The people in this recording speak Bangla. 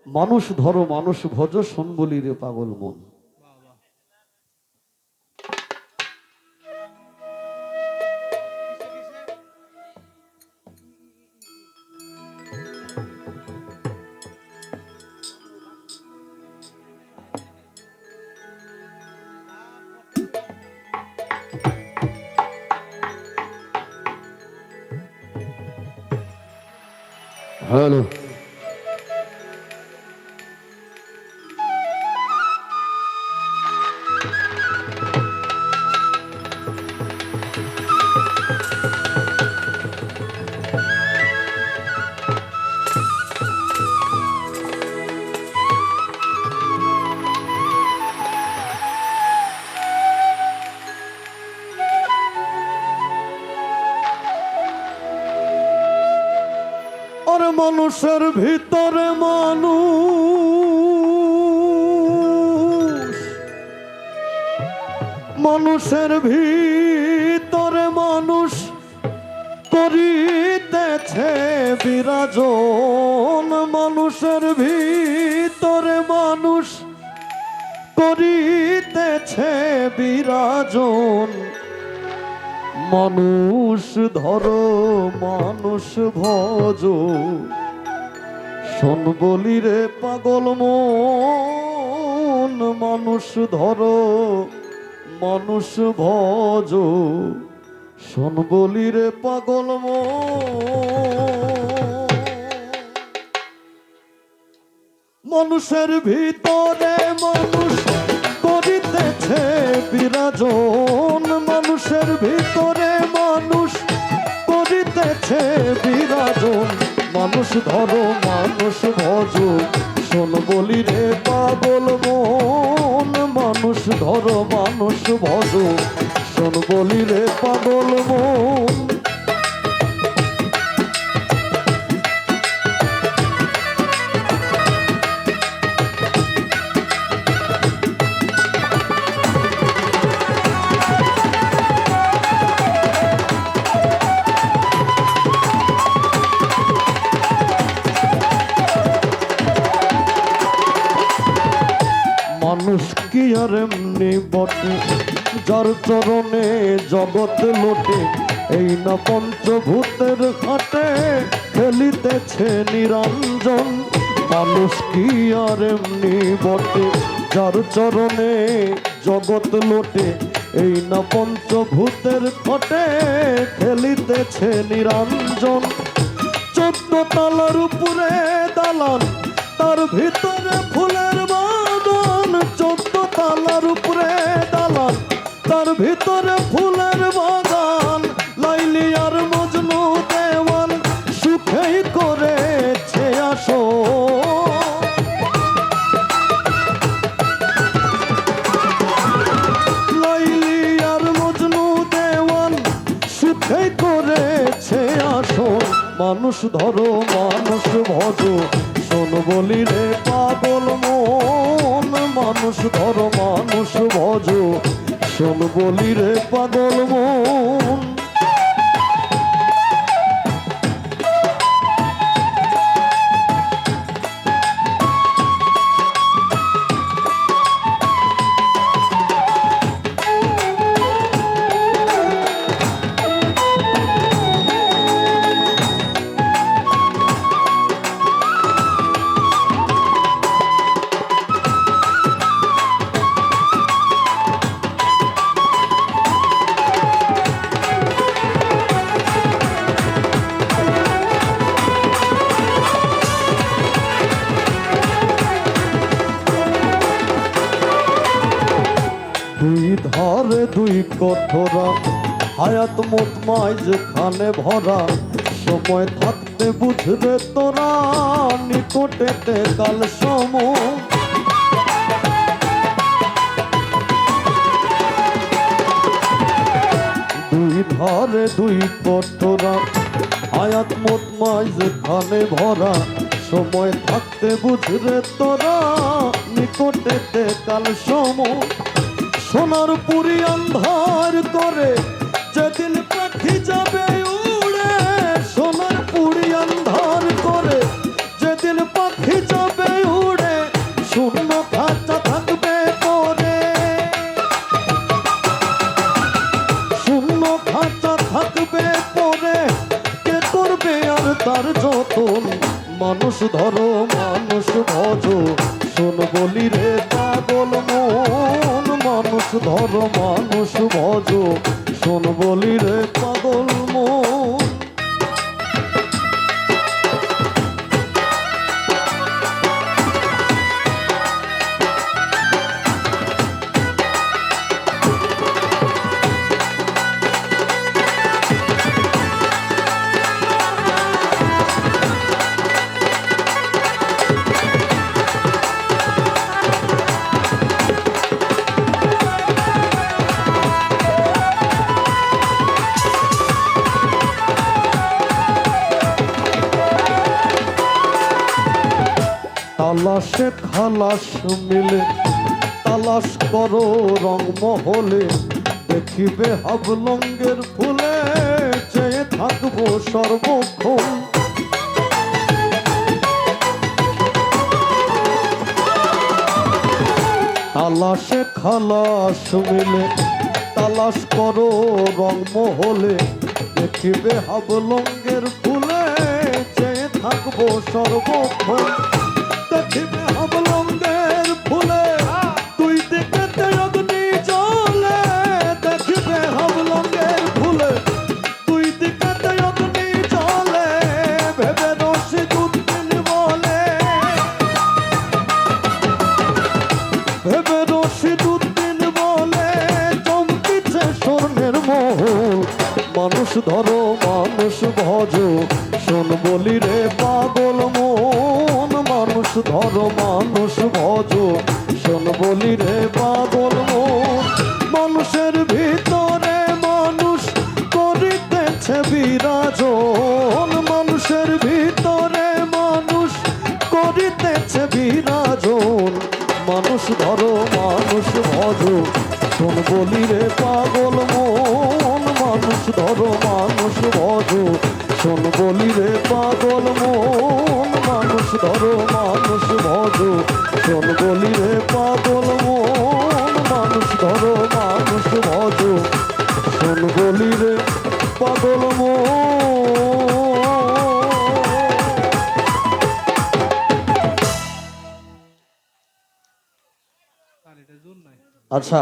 মানুষ ধরো মানুষ ভজ শোন বলি রে পাগল মন। হ্যালো, ওরে মানুষের ভিতরে মানুষ, মানুষের ভিতরে মানুষ করিতেছে বিরাজন, মানুষের ভিতরে মানুষ করিতেছে বিরাজন। মানুষ ধরো মানুষ ভজ শোন বলি রে পাগল মন। মানুষ ধরো মানুষ ভজ শোন বলি রে পাগল মন। মানুষের ভিতরে মানুষ করিতেছে বিরাজন, মানুষের ভিতরে মানুষ করিতেছে বিরাজন। মানুষ ধরো মানুষ ভজ শোন বলি রে পাগল মন। মানুষ ধরো মানুষ ভজ শোন বলি রে পাগল মন। মানুষ কি আর এমনি বটে যার চরণে জগৎ লোটে, এই না পঞ্চভূতের ঘাটে খেলিতেছে নিরঞ্জন। মানুষ কি আর এমনি বটে যার চরণে জগৎ লোটে, এই না পঞ্চভূতের ঘাটে খেলিতেছে নিরঞ্জন। 14 তলার উপরে দালান তার ভিতরে ফুলের বাগান, 14 তলার উপরে দালান তার ভিতরে ফুলের বাগান। লাইলি আর মজনু দেওয়ান সুখেই করেছে আসো, লাইলি আর মজনু দেওয়ান সুখেই করেছে আসো। মানুষ ধরো মানুষ ভজ শোন বলি রে পাগল মন। মানুষ ধরো মানুষ ভজ শোন বলি রে পাগল মন। দুই ধরে দুই কঠোরা হায়াত মোতমাই যেখানে ভরা, সময় থাকতে বুঝবে তোরা নিকটেতে কাল সম। দুই ধরে দুই কঠোরা হায়াত মোতমাই যেখানে ভরা, সময় থাকতে বুঝবে তোরা নিকটেতে কাল সম। সোনার পুরি আন্ধার করে যেদিন পাখি যাবে উড়ে, সোনার পুরি আন্ধার করে যেদিন পাখি যাবে উড়ে। মানুষ ধরো মানুষ ভজ শোন বলি রে পাগল মন মানুষ ধরো মানুষ ভজ শোন বলি রে পাগল মন তালাশে খালাস মিলে তালাশ করো রং মহলে দেখিবে হাবলঙ্গের ফুলে চেয়ে থাকবো সর্বক্ষণ তালাশে খালাস মিলে তালাশ করো রং মহলে দেখিবে হাবলঙ্গের ফুলে চেয়ে থাকবো সর্বক্ষণ দেখিবে হাবলঙ্গের ফুলে দুই দিকেতে অগ্নি জ্বলে দেখিবে হাবলঙ্গের ফুলে দুই দিকেতে অগ্নি জ্বলে ভেবে রশিদউদ্দিন বলে ভেবে রশিদউদ্দিন বলে চমকিছে স্বর্ণের মহল মানুষ ধরো মানুষ ভজ শোন বলি রে পাগল মন মানুষ ধরো মানুষ ভজ শোন বলি রে পাগল মন মানুষের ভিতরে মানুষ করিতেছে বিরাজন মানুষের ভিতরে মানুষ করিতেছে বিরাজন মানুষ ধরো মানুষ ভজ শোন বলি রে পাগল মন মানুষ ধরো মানুষ ভজ শোন বলি রে পাগল মন মানুষ ধরো মানুষ ভজ শোন বলি রে পাগল মন মানুষ ধরো মানুষ ভজ শোন বলি রে পাগল মন আর এটা জোর নাই। আচ্ছা